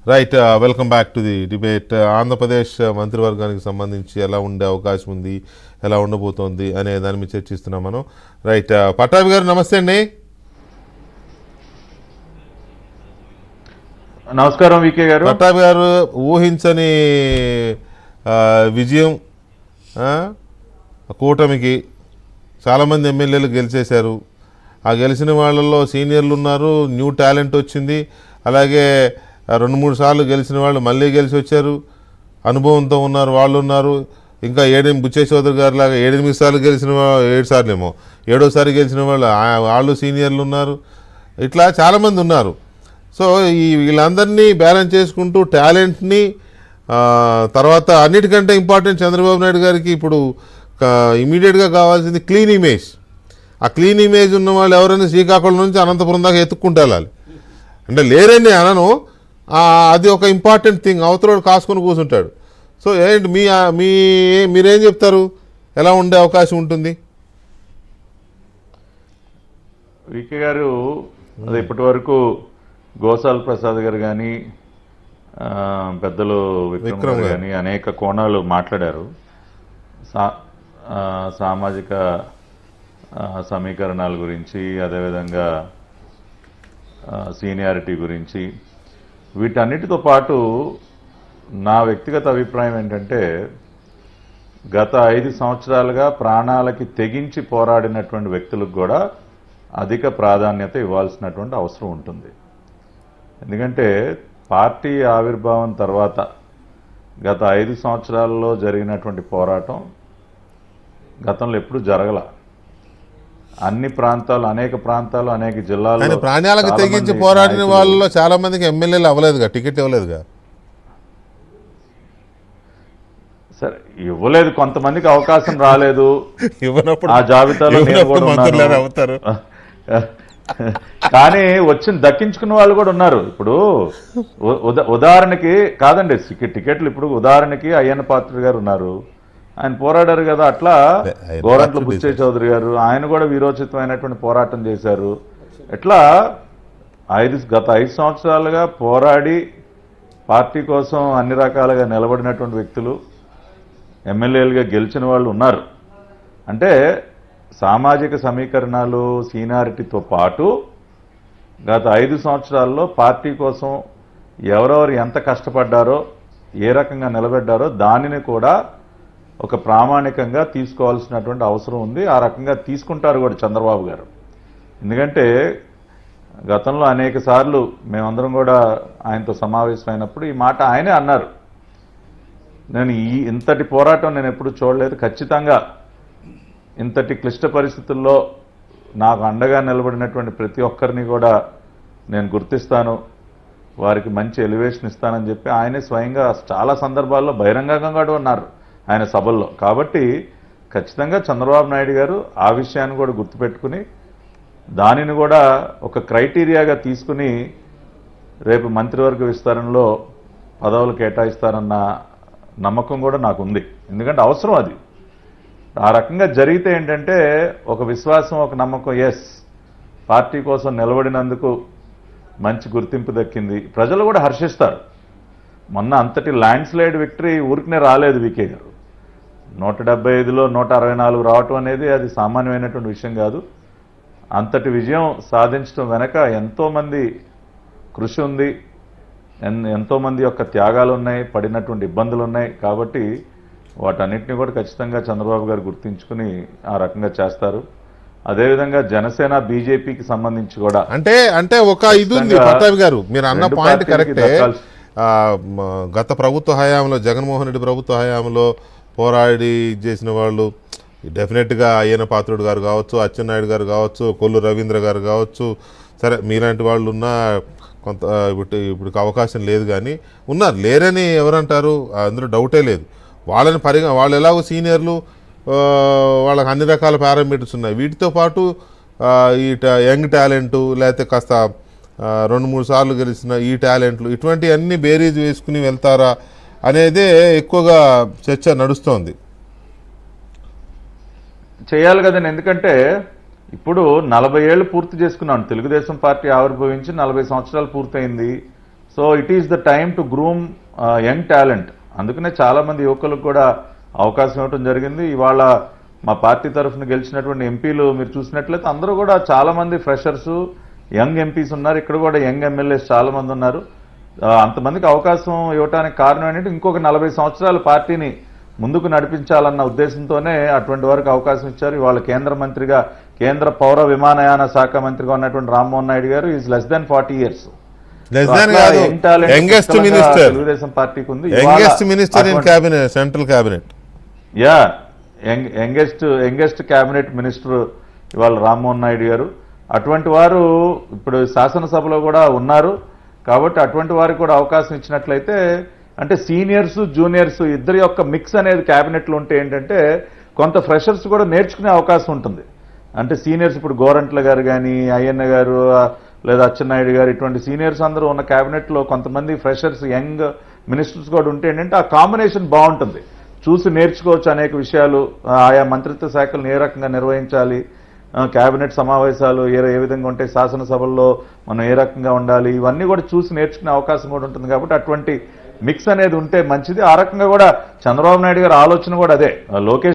Right, welcome back to the debate. Andhra Pradesh మంత్రివర్గానికి సంబంధించి ఎలా ఉండే అవకాశం ఉంది, ఎలా ఉండబోతోంది అనే దాని మీద చర్చిస్తున్నాం మనం. రైట్, పట్టాభి గారు నమస్తే అండి. నమస్కారం వికే గారు. పట్టాభి గారు, ఊహించని విజయం, కూటమికి చాలామంది ఎమ్మెల్యేలు గెలిచేశారు. ఆ గెలిచిన వాళ్ళల్లో సీనియర్లు ఉన్నారు, న్యూ టాలెంట్ వచ్చింది. అలాగే 2-3 సార్లు గెలిచిన వాళ్ళు మళ్ళీ గెలిచి వచ్చారు, అనుభవంతో ఉన్నారు వాళ్ళు ఉన్నారు. ఇంకా బుచ్చయ్య చౌదరి గారు లాగా 7-8 సార్లు గెలిచిన 7 సార్లు ఏమో 7వ గెలిచిన వాళ్ళు సీనియర్లు ఉన్నారు. ఇట్లా చాలామంది ఉన్నారు. సో వీళ్ళందరినీ బ్యాలెన్స్ చేసుకుంటూ టాలెంట్ని, తర్వాత అన్నిటికంటే ఇంపార్టెంట్ చంద్రబాబు నాయుడు గారికి ఇప్పుడు ఇమీడియట్గా కావాల్సింది క్లీన్ ఇమేజ్. ఆ క్లీన్ ఇమేజ్ ఉన్న వాళ్ళు ఎవరైనా శ్రీకాకుళం నుంచి అనంతపురం దాకా ఎత్తుక్కుంటూ వెళ్ళాలి. అంటే లేరని అనను, అది ఒక ఇంపార్టెంట్ థింగ్. అవతల కాసుకొని కూర్చుంటాడు. సో ఏంటి మీరేం చెప్తారు, ఎలా ఉండే అవకాశం ఉంటుంది? వికే గారు, అది ఇప్పటి వరకు గోసాల్ ప్రసాద్ గారు కానీ, పెద్దలు విక్రమ్ గారు కానీ అనేక కోణాలు మాట్లాడారు. సామాజిక సమీకరణాల గురించి, అదేవిధంగా సీనియారిటీ గురించి, వీటన్నిటితో పాటు నా వ్యక్తిగత అభిప్రాయం ఏంటంటే, గత 5 సంవత్సరాలుగా ప్రాణాలకి తెగించి పోరాడినటువంటి వ్యక్తులకు కూడా అధిక ప్రాధాన్యత ఇవ్వాల్సినటువంటి అవసరం ఉంటుంది. ఎందుకంటే పార్టీ ఆవిర్భావం తర్వాత గత 5 సంవత్సరాలలో జరిగినటువంటి పోరాటం గతంలో ఎప్పుడు జరగల. అన్ని ప్రాంతాలు, అనేక ప్రాంతాలు, అనేక జిల్లాల్లో ప్రాణాలకు తెగించి పోరాడిన వాళ్ళలో చాలా మందికి ఎమ్మెల్యేలు అవ్వలేదుగా, టికెట్ ఇవ్వలేదుగా. సరే, ఇవ్వలేదు, కొంతమందికి అవకాశం రాలేదు. ఆ జాబితాలో అవుతారు. కానీ దక్కించుకున్న వాళ్ళు కూడా ఉన్నారు. ఇప్పుడు ఉదాహరణకి కాదండి, టికెట్లు ఇప్పుడు ఉదాహరణకి అయ్యన్న పాత్రుడు గారు ఉన్నారు, ఆయన పోరాడారు కదా. అట్లా గోరంట్ల బుచ్చయ్య చౌదరి గారు, ఆయన కూడా వీరోచితమైనటువంటి పోరాటం చేశారు. ఇట్లా గత 5 సంవత్సరాలుగా పోరాడి పార్టీ కోసం అన్ని రకాలుగా నిలబడినటువంటి వ్యక్తులు ఎమ్మెల్యేలుగా గెలిచిన వాళ్ళు ఉన్నారు. అంటే సామాజిక సమీకరణాలు, సీనియారిటీతో పాటు గత 5 సంవత్సరాల్లో పార్టీ కోసం ఎవరెవరు ఎంత కష్టపడ్డారో, ఏ రకంగా నిలబడ్డారో దానిని కూడా ఒక ప్రామాణికంగా తీసుకోవాల్సినటువంటి అవసరం ఉంది. ఆ రకంగా తీసుకుంటారు కూడా చంద్రబాబు గారు. ఎందుకంటే గతంలో అనేక సార్లు మేమందరం కూడా ఆయనతో సమావేశమైనప్పుడు ఈ మాట ఆయనే అన్నారు. నేను ఇంతటి పోరాటం నేను ఎప్పుడు చూడలేదు, ఖచ్చితంగా ఇంతటి క్లిష్ట పరిస్థితుల్లో నాకు అండగా నిలబడినటువంటి ప్రతి ఒక్కరిని కూడా నేను గుర్తిస్తాను, వారికి మంచి ఎలివేషన్ ఇస్తానని చెప్పి ఆయనే స్వయంగా చాలా సందర్భాల్లో బహిరంగంగా కూడా ఉన్నారు ఆయన సభల్లో. కాబట్టి ఖచ్చితంగా చంద్రబాబు నాయుడు గారు ఆ విషయాన్ని కూడా గుర్తుపెట్టుకుని దానిని కూడా ఒక క్రైటీరియాగా తీసుకుని రేపు మంత్రివర్గ విస్తరణలో పదవులు కేటాయిస్తారన్న నమ్మకం కూడా నాకు ఉంది. ఎందుకంటే అవసరం అది. ఆ రకంగా జరిగితే ఏంటంటే ఒక విశ్వాసం, ఒక నమ్మకం, ఎస్ పార్టీ కోసం నిలబడినందుకు మంచి గుర్తింపు దక్కింది, ప్రజలు కూడా హర్షిస్తారు. మొన్న అంతటి ల్యాండ్ స్లైడ్ విక్టరీ ఊరికనే రాలేదు వికే గారు. 175లో 164 రావటం అనేది అది సామాన్యమైనటువంటి విషయం కాదు. అంతటి విజయం సాధించడం వెనక ఎంతోమంది కృషి ఉంది, ఎంతోమంది యొక్క త్యాగాలు ఉన్నాయి, పడినటువంటి ఇబ్బందులు ఉన్నాయి. కాబట్టి వాటన్నిటిని కూడా ఖచ్చితంగా చంద్రబాబు గారు గుర్తించుకుని ఆ రకంగా చేస్తారు. అదేవిధంగా జనసేన, బీజేపీకి సంబంధించి కూడా అంటే ఒక ఇది ఉంది పట్టాభి గారు, మీరు అన్న పాయింట్ కరెక్టే. గత ప్రభుత్వ హయాంలో, జగన్మోహన్ రెడ్డి ప్రభుత్వ హయాంలో పోరాడి చేసిన వాళ్ళు డెఫినెట్గా అయ్యన్న పాత్రుడు గారు కావచ్చు, అచ్చెన్నాయుడు గారు కావచ్చు, కొల్లు రవీంద్ర గారు కావచ్చు, సరే మీలాంటి వాళ్ళు ఉన్నా కొంత ఇప్పుడు అవకాశం లేదు. కానీ ఉన్నారు, లేరని ఎవరంటారు, అందులో డౌటే లేదు. వాళ్ళు ఎలాగో సీనియర్లు, వాళ్ళకి అన్ని రకాల పారామీటర్స్ ఉన్నాయి. వీటితో పాటు ఈ యంగ్ టాలెంటు, లేకపోతే కాస్త 2-3 సార్లు గెలిచిన ఈ టాలెంట్లు, ఇటువంటి అన్ని బేరీజ్ వేసుకుని వెళ్తారా అనేదే ఎక్కువగా చర్చ నడుస్తోంది. చేయాలి కదండి. ఎందుకంటే ఇప్పుడు 40 ఏళ్ళు పూర్తి చేసుకున్నాను, తెలుగుదేశం పార్టీ ఆవిర్భవించి 40 సంవత్సరాలు పూర్తయింది. So it is the time to groom young talent. అందుకనే చాలా మంది యువకులకు కూడా అవకాశం ఇవ్వడం జరిగింది. ఇవాళ మా పార్టీ తరఫున గెలిచినటువంటి ఎంపీలు మీరు చూసినట్లయితే అందరూ కూడా చాలా మంది ఫ్రెషర్స్, యంగ్ ఎంపీస్ ఉన్నారు. ఇక్కడ కూడా యంగ్ ఎమ్మెల్యేస్ చాలా మంది ఉన్నారు. అంతమందికి అవకాశం ఇవ్వడానికి కారణం ఏంటంటే ఇంకొక 40 సంవత్సరాలు పార్టీని ముందుకు నడిపించాలన్న ఉద్దేశంతోనే అటువంటి వారికి అవకాశం ఇచ్చారు. ఇవాళ కేంద్ర మంత్రిగా, కేంద్ర పౌర విమానయాన శాఖ మంత్రిగా ఉన్నటువంటి రామ్మోహన్ నాయుడు గారు is less than 40 years. Youngest minister, Telugu Desam పార్టీకి ఉంది. Youngest minister in cabinet, central cabinet. Yeah, youngest cabinet minister ఇవాళ రామ్మోహన్ నాయుడు గారు. అటువంటి వారు ఇప్పుడు శాసనసభలో కూడా ఉన్నారు. కాబట్టి అటువంటి వారికి కూడా అవకాశం ఇచ్చినట్లయితే, అంటే సీనియర్స్ జూనియర్స్ ఇద్దరి యొక్క మిక్స్ అనేది క్యాబినెట్లో ఉంటే ఏంటంటే కొంత ఫ్రెషర్స్ కూడా నేర్చుకునే అవకాశం ఉంటుంది. అంటే సీనియర్స్ ఇప్పుడు గోరంట్ల గారు కానీ, అయ్యన్న గారు లేదా అచ్చెన్నాయుడు గారు, ఇటువంటి సీనియర్స్ అందరూ ఉన్న క్యాబినెట్లో కొంతమంది ఫ్రెషర్స్, యంగ్ మినిస్టర్స్ కూడా ఉంటే ఏంటంటే ఆ కాంబినేషన్ బాగుంటుంది. చూసి నేర్చుకోవచ్చు అనేక విషయాలు. ఆయా మంత్రిత్వ శాఖలను ఏ రకంగా నిర్వహించాలి, కేబినెట్ సమావేశాలు ఏ విధంగా ఉంటాయి, శాసనసభల్లో మనం ఏ రకంగా ఉండాలి, ఇవన్నీ కూడా చూసి నేర్చుకునే అవకాశం కూడా ఉంటుంది. కాబట్టి అటువంటి మిక్స్ అనేది ఉంటే మంచిది. ఆ రకంగా కూడా చంద్రబాబు నాయుడు గారి ఆలోచన కూడా అదే. లోకేష్